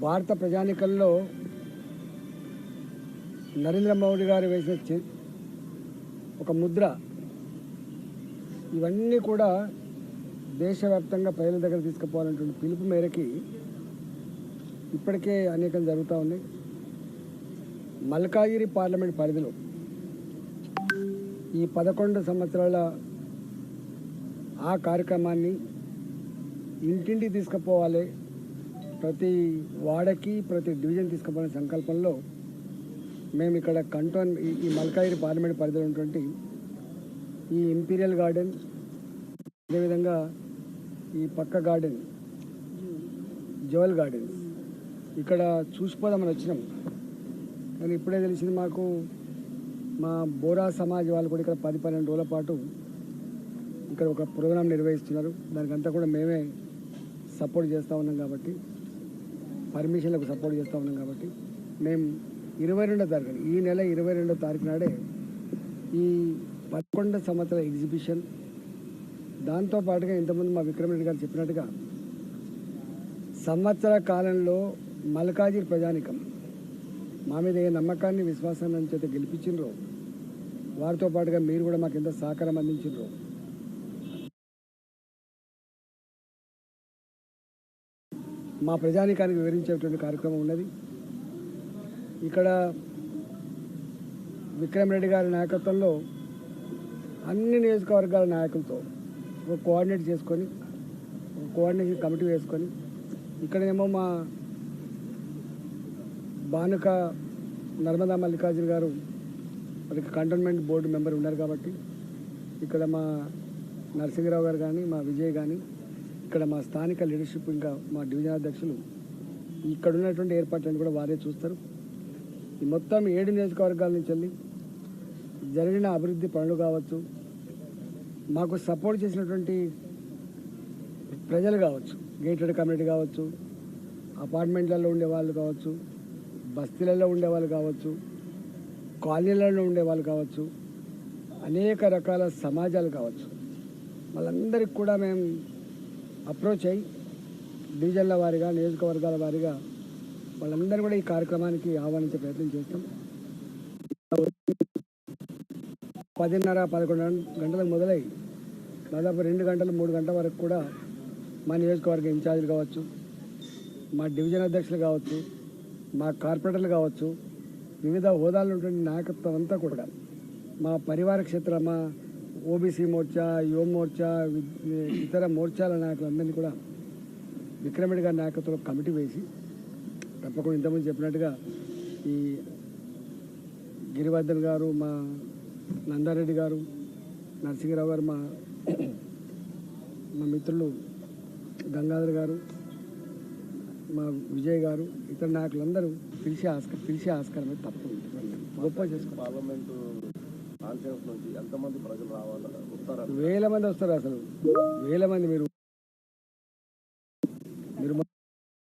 భారత ప్రజానికల్లో నరేంద్ర మోడీ గారు వేసిన ఒక ముద్ర, ఇవన్నీ కూడా దేశవ్యాప్తంగా ప్రజల దగ్గర తీసుకుపోవాలనేటువంటి పిలుపు మేరకి ఇప్పటికే అనేకం జరుగుతూ ఉన్నాయి. మల్కాజిగిరి పార్లమెంట్ పరిధిలో ఈ 11 సంవత్సరాల ఆ కార్యక్రమాన్ని ఇంటింటికి తీసుకుపోవాలి, ప్రతి వాడకి ప్రతి డివిజన్ తీసుకుపోవాలనే సంకల్పంలో మేము ఇక్కడ ఈ మల్కాజిగిరి పార్లమెంట్ పరిధిలో ఉన్నటువంటి ఈ ఇంపీరియల్ గార్డెన్, అదేవిధంగా ఈ పక్క గార్డెన్ జోవల్ గార్డెన్స్ ఇక్కడ చూసిపోదామని వచ్చినాం. కానీ ఇప్పుడే తెలిసింది మాకు, మా బోరా సమాజ్ వాళ్ళు కూడా ఇక్కడ 10-12 రోజుల పాటు ఇక్కడ ఒక ప్రోగ్రాం నిర్వహిస్తున్నారు. దానికంతా కూడా మేమే సపోర్ట్ చేస్తూ ఉన్నాం కాబట్టి, పర్మిషన్లకు సపోర్ట్ చేస్తూ ఉన్నాం కాబట్టి మేము 22వ తారీఖు, ఈ నెల 22వ తారీఖు నాడే ఈ 11 సంవత్సరాల ఎగ్జిబిషన్, దాంతోపాటుగా ఇంతకుముందు మా విక్రమ్ రెడ్డి గారు చెప్పినట్టుగా సంవత్సర కాలంలో మల్కాజిగిరి ప్రజానికం మా మీద ఏ నమ్మకాన్ని విశ్వాసాన్ని చేత గెలిపించిండ్రో, వారితో పాటుగా మీరు కూడా మాకు ఎంత సహకారం అందించిండ్రో, మా ప్రజానికానికి వివరించేటువంటి కార్యక్రమం ఉన్నది. ఇక్కడ విక్రమ్ రెడ్డి గారి నాయకత్వంలో అన్ని నియోజకవర్గాల నాయకులతో ఒక కోఆర్డినేట్ చేసుకొని, ఒక కోఆర్డినేషన్ కమిటీ వేసుకొని, ఇక్కడేమో మా బానుక నర్మదా మల్లికార్జున గారు వాళ్ళకి కంటోన్మెంట్ బోర్డు మెంబర్ ఉన్నారు కాబట్టి, ఇక్కడ మా నరసింహరావు గారు కానీ, మా విజయ్ కానీ, ఇక్కడ మా స్థానిక లీడర్షిప్, ఇంకా మా డివిజన్ అధ్యక్షులు ఇక్కడ ఉన్నటువంటి ఏర్పాట్లను కూడా వారే చూస్తారు. ఈ మొత్తం 7 నియోజకవర్గాల నుంచి వెళ్ళి జరిగిన అభివృద్ధి పనులు కావచ్చు, మాకు సపోర్ట్ చేసినటువంటి ప్రజలు కావచ్చు, గేటెడ్ కమ్యూనిటీ కావచ్చు, అపార్ట్మెంట్లలో ఉండే వాళ్ళు కావచ్చు, బస్తీలలో ఉండేవాళ్ళు కావచ్చు, కాలనీలలో ఉండేవాళ్ళు కావచ్చు, అనేక రకాల సమాజాలు కావచ్చు, వాళ్ళందరికీ కూడా మేము అప్రోచ్ అయ్యి డివిజన్ల వారీగా, నియోజకవర్గాల వారీగా వాళ్ళందరూ కూడా ఈ కార్యక్రమానికి ఆహ్వానించే ప్రయత్నం చేస్తాం. 10:30-11 గంటలకు మొదలై దాదాపు 2 గంటలు 3 గంటల వరకు కూడా మా నియోజకవర్గ ఇన్ఛార్జీలు కావచ్చు, మా డివిజన్ అధ్యక్షులు కావచ్చు, మా కార్పొరేటర్లు కావచ్చు, వివిధ హోదాలు ఉన్నటువంటి నాయకత్వం అంతా కూడా, మా పరివార క్షేత్ర, మా ఓబీసీ మోర్చా, యువ మోర్చా, ఇతర మోర్చాల నాయకులందరినీ కూడా విక్రమ్ రెడ్డి గారి నాయకత్వంలో కమిటీ వేసి, తప్పకుండా ఇంతకుముందు చెప్పినట్టుగా ఈ గిరివర్ధన్ గారు, మా నందారెడ్డి గారు, నరసింహరావు గారు, మా మిత్రులు గంగాధర్ గారు, మా విజయ్ గారు, ఇతర నాయకులందరూ పిలిచే ఆస్కారం అయితే తప్పకుండా గొప్ప చేసుకోవాలి. పార్లమెంటు కాన్ఫరెన్స్ నుంచి ఎంతమంది ప్రజలు రావాలి? వేల మంది వస్తారు, అసలు వేల మంది. మీరు